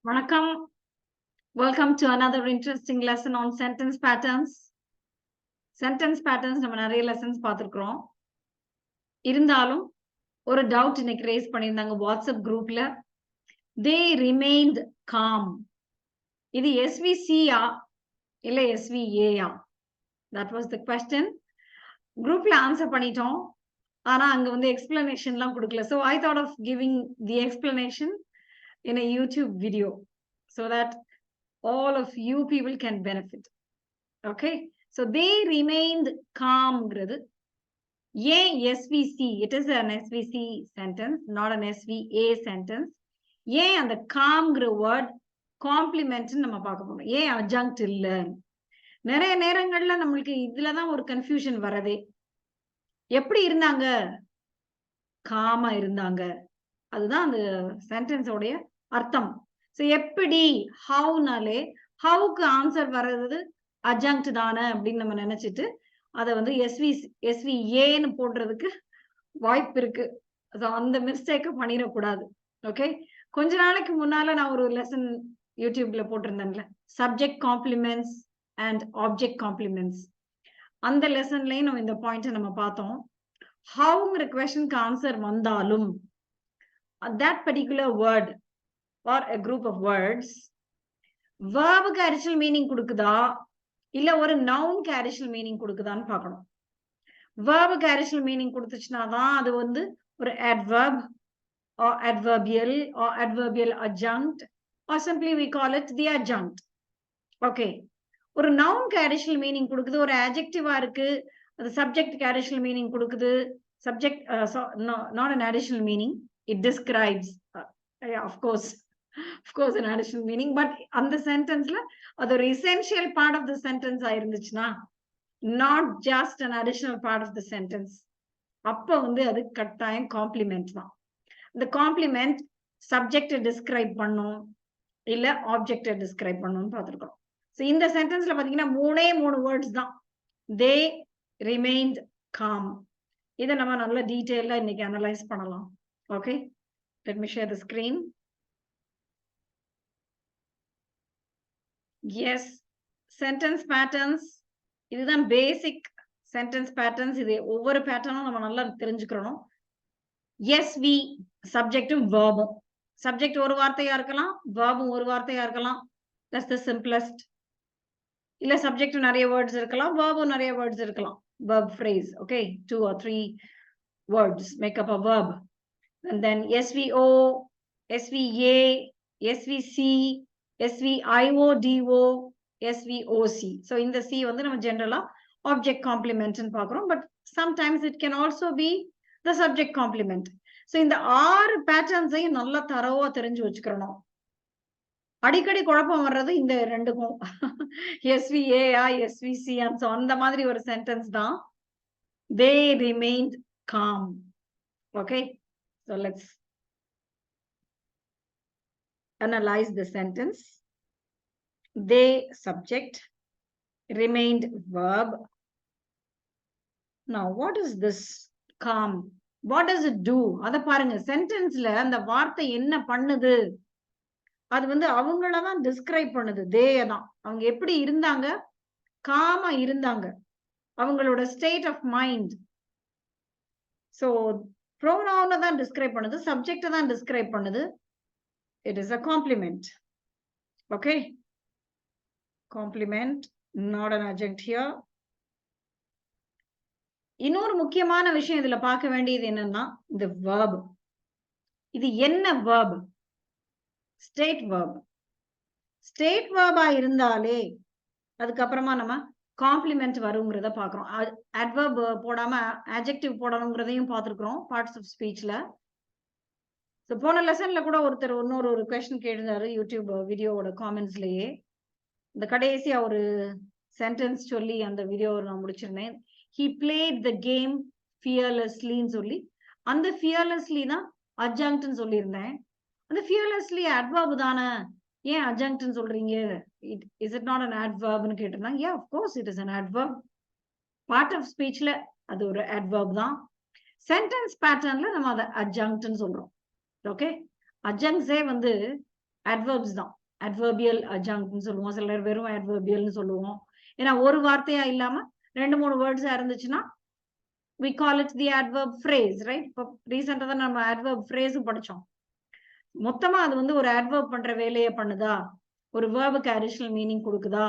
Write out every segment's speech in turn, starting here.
வணக்கம். Welcome to another interesting lesson on sentence patterns. Sentence patterns நம்ம நிறைய lessons பார்த்திருக்கிறோம். இருந்தாலும் ஒரு டவுட் இன்னைக்கு ரேஸ் பண்ணியிருந்தாங்க வாட்ஸ்அப் குரூப்ல. They remained calm. இது SVC யா இல்ல SVA yeah? That was the question. குரூப்ல ஆன்சர் பண்ணிட்டோம். ஆனா அங்க வந்து எக்ஸ்பிளனேஷன்லாம் கொடுக்கல. So I thought of giving the explanation in a YouTube video so that all of you people can benefit. Okay, so they remained calm. ஏன் SVC? It is an SVC sentence, not an SVA sentence. ஏன் அந்த calmங்கிற word complement நம்ம பார்க்க போறோம். ஏன் adjunct இல்ல? நிறைய நேரங்கள்ல நம்மளுக்கு இதுலதான் ஒரு கன்ஃபியூஷன் வரதே. எப்படி இருந்தாங்க? காமா இருந்தாங்க. அதுதான் அந்த சென்டென்ஸோடைய அர்த்தம். சோ எப்படி ஹவுனாலே ஹவுக்கு ஆன்சர் வர்றது அட்ஜங்க்ட் தானே அப்படின்னு நம்ம நினைச்சிட்டு அதை வந்து எஸ்விஏன்னு போடுறதுக்கு வாய்ப்பு இருக்கு. அந்த மிஸ்டேக்க பண்ணிடக்கூடாது. ஓகே, கொஞ்ச நாளைக்கு முன்னால நான் ஒரு லெசன் யூடியூப்ல போட்டிருந்தேன்ல, subject complements and object complements. அந்த லெசன்லயும் நம்ம இந்த பாயிண்ட் நம்ம பார்த்தோம். ஹவுங்கிற கொஸ்டினுக்கு ஆன்சர் வந்தாலும் that particular word or a group of words verb-க்கு additional meaning கொடுக்குதா இல்ல ஒரு noun-க்கு additional meaning கொடுக்குதான்னு பார்க்கணும். verb-க்கு additional meaning கொடுத்துச்சுனா தான் அது வந்து ஒரு adverb or adverbial or adverbial adjunct or simply we call it the adjunct. Okay, ஒரு noun-க்கு additional meaning கொடுக்குது, ஒரு adjective-ஆ இருக்கு, அது subject-க்கு additional meaning கொடுக்குது. subject not an additional meaning, it describes yeah, of course an additional meaning, but அந்த சென்டென்ஸ்ல அது ஒரு essential part of the sentence ஆ இருந்துச்சுனா, not just an additional part of the sentence, அப்ப வந்து அது கட்டாயம் காம்ப்ளிமெண்ட் தான். இந்த காம்ப்ளிமெண்ட் சப்ஜெக்ட் டிஸ்கிரைப் பண்ணும் இல்ல ஆப்ஜெக்ட் டிஸ்கிரைப் பண்ணும்னு பார்த்திருக்கோம். சோ இந்த சென்டென்ஸ்ல பாத்தீங்கன்னா மூணு வேர்ட்ஸ் தான். they remained calm. இத நம்ம நல்ல டீடைலா இன்னைக்கு அனலைஸ் பண்ணலாம். Okay, let me share the screen. Yes, sentence patterns, இதுதான் பேசிக் சென்டென்ஸ் பேட்டர்ன்ஸ். இது ஒவ்வொரு பேட்டர்னும் நம்ம நல்லா தெரிஞ்சுக்கணும். SV சப்ஜெக்டும் வெர்பும். சப்ஜெக்ட் ஒரு வார்த்தையா இருக்கலாம், வெர்பும் ஒரு வார்த்தையா இருக்கலாம். that's the simplest. இல்ல சப்ஜெக்ட் நிறைய வேர்ட்ஸ் இருக்கலாம், வெர்பும் நிறைய வேர்ட்ஸ் இருக்கலாம். verb phrase, okay, 2 or 3 words make up a verb. And then SVO, SVA, SVC, SVIODO, SVOC. So in the C வந்து நம்ம ஜெனரலா object complement ன்னு பார்க்கிறோம், but sometimes it can also be the subject complement. So இந்த 6 பேட்டர்ன்ஸையும் நல்லா தரவா தெரிஞ்சு வச்சுக்கணும். அடிக்கடி குழப்பம் வர்றது இந்த ரெண்டுக்கும், SVA SVC and so அந்த மாதிரி ஒரு சென்டென்ஸ் தான். they remained calm. Okay, so let's analyze the sentence. They subject, remained verb. Now what is this calm? What does it do? அத பாருங்க, சென்டென்ஸ்ல அந்த வார்த்தை என்ன பண்ணுது? அது வந்து அவங்கள தான் டிஸ்கிரைப் பண்ணுது. they தான் அவங்க எப்படி இருந்தாங்க, காமா இருந்தாங்க, அவங்களோட ஸ்டேட் ஆஃப் மைண்ட். சோ ப்ரோனவுனை தான் டிஸ்கிரைப் பண்ணுது, சப்ஜெக்ட தான் டிஸ்கிரைப் பண்ணுது. it is a complement. Okay, complement, not an adjunct here. இன்னொரு முக்கியமான விஷயம் இதுல பார்க்க வேண்டியது என்னன்னா, இந்த verb. இது என்ன verb? State verb. ஸ்டேட் verb-ஆ இருந்தாலே அதுக்கப்புறமா நம்ம காம்ப்ளிமெண்ட் வருங்கிறத பாக்குறோம். adverb போடாம adjective போடணுங்கிறதையும் பார்த்திருக்கிறோம் பார்ட்ஸ் ஆஃப் ஸ்பீச்ல. சோ போன லெசன்ல கூட ஒருத்தர் ஒரு क्वेश्चन கேட்டிருந்தாரு யூடியூப் வீடியோவோட காமெண்ட்ஸ்லயே. இந்த கடைசியா ஒரு சென்டென்ஸ் சொல்லி அந்த வீடியோ நான் முடிச்சிருந்தேன். he played the game fearlessly ன்னு சொல்லி, அந்த fearlessly தான் adjunct ன்னு சொல்லியிருந்தேன். அந்த fearlessly adverb தானே, ஏன் adjunct ன்னு சொல்றீங்க? is it not an adverb ன்னு கேட்டிருந்தாங்க. yeah, of course it is an adverb. part of speechல அது ஒரு adverb தான். sentence patternல நம்ம அதை adjunct ன்னு சொல்றோம். ஓகே, adjuncts வந்து adverbs தான். adverbial adjunct சொல்லுவோம். சில நேரம் வெறும் adverbial சொல்லுவோம். ஏன்னா ஒரு வார்த்தையா இல்லாம 2-3 வேர்ட்ஸ் இருந்துச்சுன்னா we call it the adverb phrase, right? இப்போ ரீசெண்டா தான் நம்ம adverb phrase படிச்சோம். மொத்தமா அது வந்து ஒரு adverb பண்ற வேலையை பண்ணுதா, ஒரு verb-க்கு additional meaning கொடுக்குதா,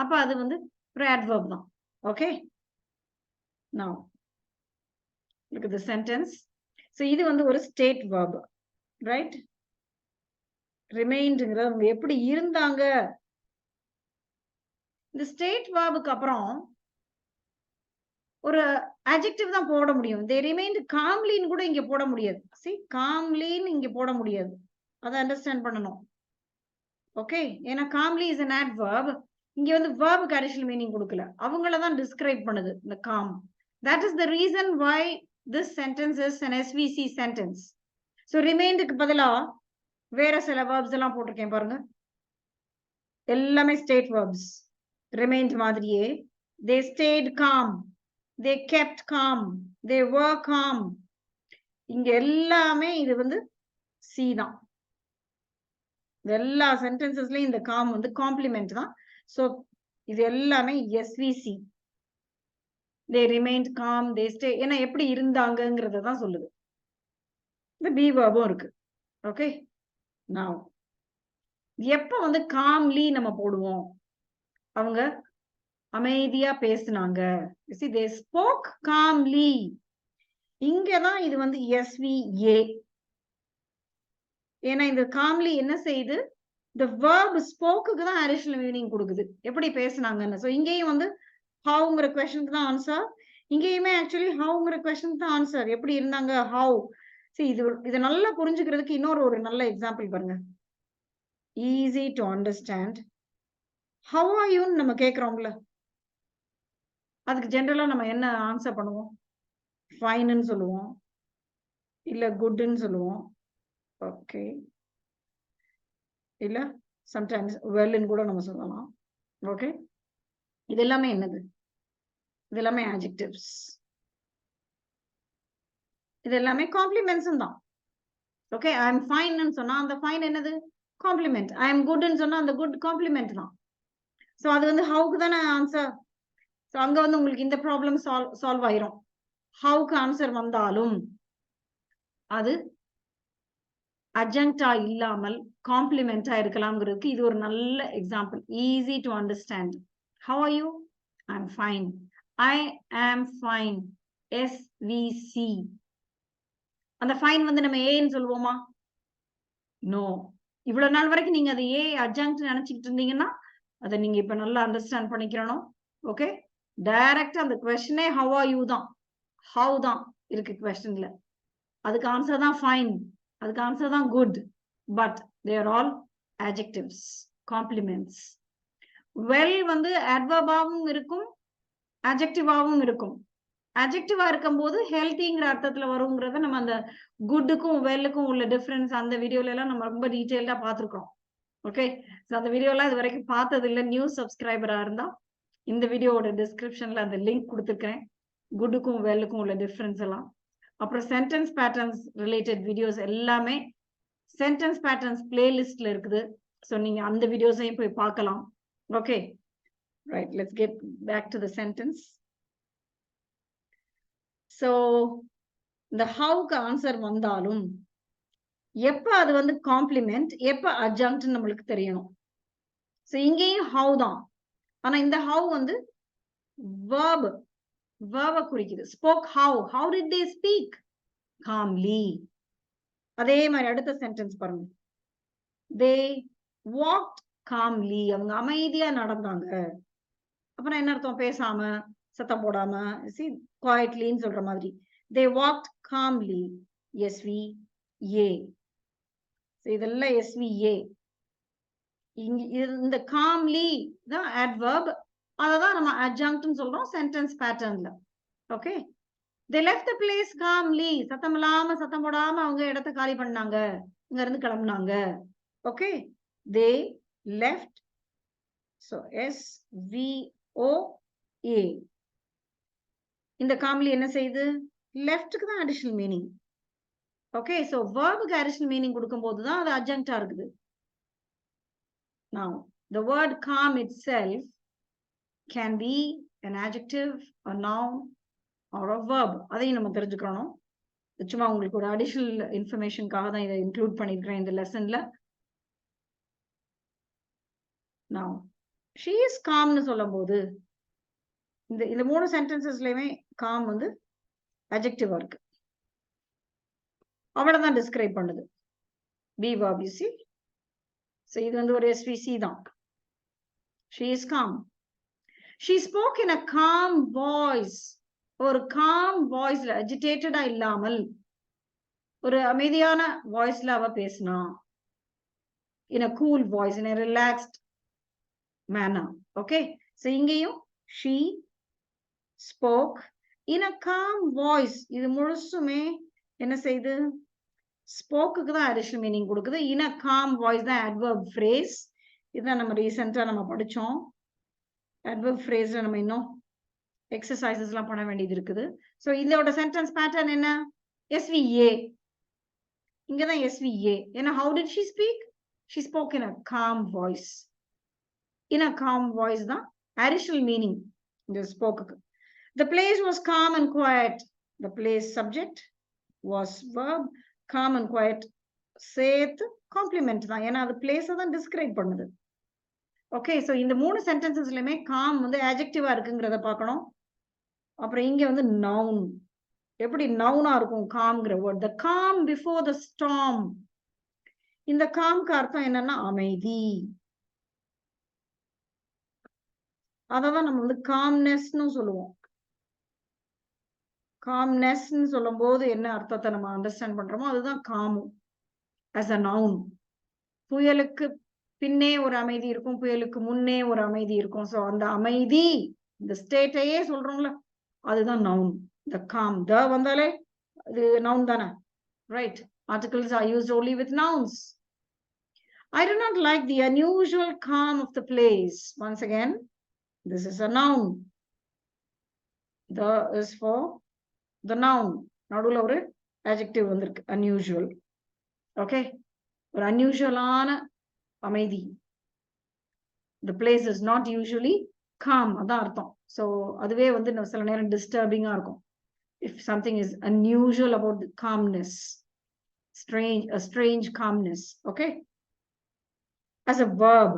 அப்ப அது வந்து ஒரு adverb தான். Okay? Now, look at the sentence. So இது வந்து ஒரு state verb, right? remainedங்கிறது அவங்க எப்படி இருந்தாங்க. இந்த state verb-க்கு அப்புறம் ஒரு adjective தான் போட முடியும். they remained calmly ன்னு கூட இங்க போட முடியாது. see calmly ன்னு இங்க போட முடியாது. அதை அண்டர்ஸ்டாண்ட் பண்ணணும். ஓகே, ஏன்னா calmly is an adverb. இங்க வந்து verb-க்கு additional meaning கொடுக்கல. அவங்கள தான் describe பண்ணுது இந்த calm. that is the reason why this sentence is an SVC sentence. so remainedக்கு பதிலா வேற சில verbs எல்லாம் போட்டிருக்கேன் பாருங்க. எல்லாமே state verbs. remained மாதிரியே they stayed calm, they kept calm, they were calm. இங்க எல்லாமே இது வந்து C தான். எல்லா சென்டென்சஸ்லயும் இந்த calm வந்து காம்ப்ளிமெண்ட் தான். சோ இது எல்லாமே SVC. they remained calm, they stay, ஏன்னா எப்படி இருந்தாங்கங்கறத தான் சொல்லுது. இந்த be verb-உம் இருக்கு. ஓகே, now எப்ப வந்து calmly நம்ம போடுவோம்? அவங்க அமைதியா பேசுனாங்க. you see they spoke calmly. இங்கதான் இது வந்து SVA. ஏன்னா இந்த calmly என்ன செய்யுது? the verb spoke-க்கு தான் additional meaning கொடுக்குது. எப்படி பேசுனாங்கன்னு. சோ இங்கேயும் வந்து howங்கிற questionக்கு தான் ஆன்சர். இங்கேயுமே ஆக்சுவலி howங்கிற questionக்கு தான் ஆன்சர். எப்படி இருந்தாங்க, how. see இது நல்லா புரிஞ்சுக்கிறதுக்கு இன்னொரு நல்ல எக்ஸாம்பிள் பாருங்க. easy to understand. how are you ன்னு நம்ம கேக்குறோம்ல, அதுக்கு ஜெனரலா நம்ம என்ன ஆன்சர் பண்ணுவோம்? ஃபைன்னு சொல்லுவோம், இல்ல குட்ன்னு சொல்லுவோம். ஓகே, இல்ல சம்டைம்ஸ் வெல்ன்னு கூட நம்ம சொல்லலாம். ஓகே, இது எல்லாமே என்னது? இது எல்லாமே adjectives. இது எல்லாமே காம்ப்ளிமெண்ட்ஸ் தான். ஓகே, ஐ அம் ஃபைன் ன்னு சொன்னா அந்த ஃபைன் என்னது? காம்ப்ளிமெண்ட். ஐ அம் குட் ன்னு சொன்னா அந்த குட் காம்ப்ளிமெண்ட் தான். சோ அது வந்து ஹவுக்கு தானே ஆன்சர். சோ அங்க வந்து உங்களுக்கு இந்த ப்ராப்ளம் சால்வ் ஆயிரும். ஹவுக்கு ஆன்சர் வந்தாலும் அது adjunct-ஆ இல்லாமல் காம்ப்ளிமெண்டா இருக்கலாம்ங்கிறதுக்கு இது ஒரு நல்ல example. easy to understand. how are you? I'm fine. I am fine. SVC. அந்த ஃபைன் வந்து நம்ம ஏன்னு சொல்லுவோமா? நோ. இவ்வளவு நாள் வரைக்கும் நீங்க அதை ஏ adjunct நினைச்சிட்டு இருந்தீங்கன்னா அதை நீங்க இப்ப நல்லா அண்டர்ஸ்டாண்ட் பண்ணிக்கிறணும். ஓகே, டைரக்டா அந்த கொஸ்டினே how are you தான். how தான் இருக்கு கொஸ்டின்ல. அதுக்கு ஆன்சர் தான் ஃபைன், அதுக்கு ஆன்சர் தான் good. But they are all adjectives, compliments. well வந்து adverb-ஆவும் இருக்கும், adjective-ஆவும் இருக்கும். adjective-ஆ இருக்கும்போது healthy-ங்கிற அர்த்தத்துல வருங்கிறத நம்ம அந்த குட்டுக்கும் வெல்லுக்கும் உள்ள டிஃபரன்ஸ் அந்த வீடியோல எல்லாம் நம்ம ரொம்ப டீடைல்டா பார்த்திருக்கோம். ஓகே, சோ அந்த வீடியோலாம் இது வரைக்கும் பார்த்தது இல்ல, நியூ சப்ஸ்கிரைபரா இருந்தா இந்த வீடியோவோட டிஸ்கிரிப்ஷன்ல அந்த லிங்க் கொடுத்திருக்கேன். குட்டுக்கும் வெல்லுக்கும் உள்ள டிஃபரன்ஸ் எல்லாம், அப்புறம் சென்டென்ஸ் பேட்டர்ன்ஸ் ரிலேட்டட் வீடியோஸ் எல்லாமே சென்டென்ஸ் பேட்டர்ன்ஸ் பிளேலிஸ்ட்ல இருக்குது. சோ நீங்க அந்த வீடியோஸையும் போய் பார்க்கலாம். Okay, right, let's get back to the sentence. So இந்த ஹவுக்கு ஆன்சர் வந்தாலும் எப்ப அது வந்து காம்ப்ளிமெண்ட், எப்ப adjunct நம்மளுக்கு தெரியணும். சோ இங்கேயும் how தான். ஆனா இந்த how வந்து verb குறிக்குது. spoke how did they speak? calmly. அதே மாதிரி அடுத்த சென்டென்ஸ் பாருங்க. they walked calmly. அவங்க அமைதியா நடந்தாங்க. அப்புறம் என்ன அர்த்தம்? பேசாம, சத்தம் போடாம, see quietly ன்னு சொல்ற மாதிரி. they walked calmly. SVA. இதெல்லாம் SVA. இந்த calmly தான் adverb. அததான் நம்ம adjunct ன்னு சொல்றோம் சென்டென்ஸ் பேட்டர்ன்ல. Okay, they left the place calmly. சத்தம் இல்லாம, சத்தம் போடாம அவங்க இடத்தை காலி பண்ணாங்க, இங்க இருந்து கிளம்புனாங்க. Okay, they left. so SVOA. இந்த calmly என்ன செய்யுது? leftக்கு தான் additional meaning. ஓகே, சோ verb-க்கு additional meaning கொடுக்கும்போது தான் அது adjunct-ஆ இருக்குது. Now, the word calm itself can be an adjective, a noun, or a verb. அதையும் நம்ம தெரிஞ்சுக்கணும். சும்மா உங்களுக்கு ஒரு அடிஷனல் இன்ஃபர்மேஷனுக்காக தான் இதை இன்க்ளூட் பண்ணிருக்கிறேன் இந்த லெசன்ல. Now, she is calmனு சொல்லும் போது இந்த மூணு சென்டென்சஸ்லயுமே calm வந்து adjective இருக்கு. அவ்வளவுதான் டிஸ்கிரைப் பண்ணுது. Be verb, you see. So இது வந்து ஒரு SVC தான். She is calm. She spoke in a calm voice. ஒரு calm voiceல agitated இல்லாமல் ஒரு அமைதியான வாய்ஸ்ல அவ பேசினா. In a cool voice, in a relaxed manner. Okay. So இங்கேயும் she spoke in a calm voice. இது முழுசுமே என்ன செய்து? ஸ்போக்குக்கு தான் அடிஷனல் மீனிங் கொடுக்குது. இன் அ காம் வாய்ஸ் தான் அட்வர்ப் ஃப்ரேஸ். இதுதான் நம்ம ரீசெண்டா நம்ம படிச்சோம். அட்வர்ப் ஃப்ரேஸ்ல நம்ம இன்னும் எக்ஸசைசஸ் எல்லாம் பண்ண வேண்டியது இருக்குது. ஸோ இதோட சென்டென்ஸ் பேட்டர்ன் என்ன? SVA. இங்கதான் SVA. ஏன்னா how did she speak? She spoke in a calm voice. In a calm voice தான் அடிஷனல் மீனிங் இந்த ஸ்போக்குக்கு. The place was calm and quiet. The place subject was verb. Calm and quiet சேர்த்து complement தான். ஏன்னா அது பிளேஸை தான் describe பண்ணுது. Okay. So இந்த மூணு சென்டென்சஸ்லயுமே காம் வந்து ஆட்ஜெக்டிவா இருக்குங்கிறத பார்க்கணும். அப்புறம் இங்க வந்து நவுன். எப்படி நவுனா இருக்கும் காம்ங்கிற word? The calm before the storm. இந்த காம்க்கு அர்த்தம் என்னன்னா அமைதி. அததான் நம்ம வந்து காம்னஸ்னு சொல்லுவோம். காம்னஸ்ன்னு சொல்லும் போது என்ன அர்த்தத்தை நம்ம அண்டர்ஸ்டாண்ட் பண்றோமோ அதுதான் காமும் as a noun. புயலுக்கு பின்னே ஒரு அமைதி இருக்கும், புயலுக்கு முன்னே ஒரு அமைதி இருக்கும். ஸோ அந்த அமைதி இந்த ஸ்டேட்டையே சொல்றோம்ல அதுதான் நவுன். the calm. the வந்தாலே இது நவுன் தானே, right? Articles are used only with nouns. I do not like the unusual calm of the place. Once again, this is a noun. The is for the noun. நடுவுல ஒரு adjective வந்திருக்கு, unusual. Okay. ஒரு unusual-ஆன அமைதி. The place is not usually calm. அதான் அர்த்தம். So அதுவே வந்து சில நேரம் டிஸ்டர்பிங்கா இருக்கும். If something is unusual about the calmness, a strange calmness. Okay. As a verb,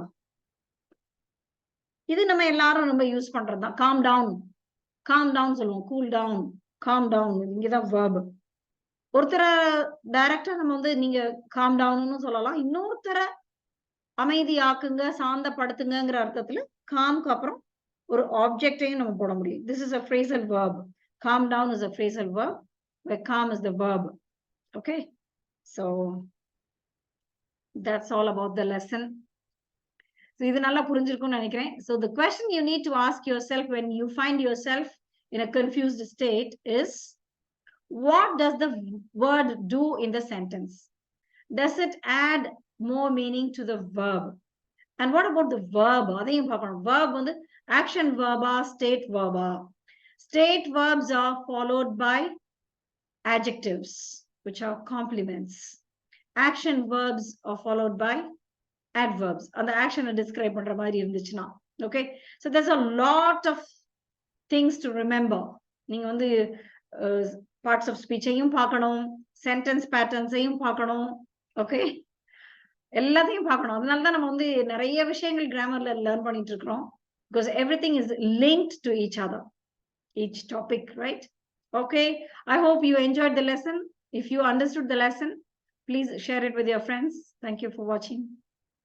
இது நம்ம எல்லாரும் ரொம்ப யூஸ் பண்றதுதான். calm down, calm down சொல்லுவோம். cool down, calm down. இங்கதான் verb. ஒருத்தரை டைரக்டா நம்ம வந்து நீங்க calm downனு சொல்லலாம். இன்னொருத்தரை அமைதி ஆக்குங்க, சாந்தப்படுத்துங்கிற அர்த்தத்துல காம்க்கு அப்புறம் ஒரு ஆப்ஜெக்டையும் நம்ம போட முடியும். This is a phrasal verb. Calm down is a phrasal verb, where calm is the verb. Okay. So that's all about the lesson. So இது நல்லா புரிஞ்சிருக்கும்னு நினைக்கிறேன். So the question you need to ask yourself when you find yourself in a confused state is, what does the word do in the sentence? Does it add more meaning to the verb? And what about the verb? அதையும் பார்க்கணும். Verb வந்து action verb, state verb. State verbs are followed by adjectives, which are complements. Action verbs are followed by adverbs. And the action describe பண்ற மாதிரி இருந்துச்சுன்னா. Okay. So there's a lot of things to remember. நீங்க வந்து parts of speech-ஐயும் பார்க்கணும், sentence patterns-ஐயும் பார்க்கணும். Okay. எல்லாத்தையும் பார்க்கணும். அதனால தான் நம்ம வந்து நிறைய விஷயங்கள் கிராமர்ல லேர்ன் பண்ணிட்டு இருக்கிறோம். Because everything is linked to each other, each topic, right? Okay. I hope you enjoyed the lesson. If you understood the lesson, please share it with your friends. Thank you for watching.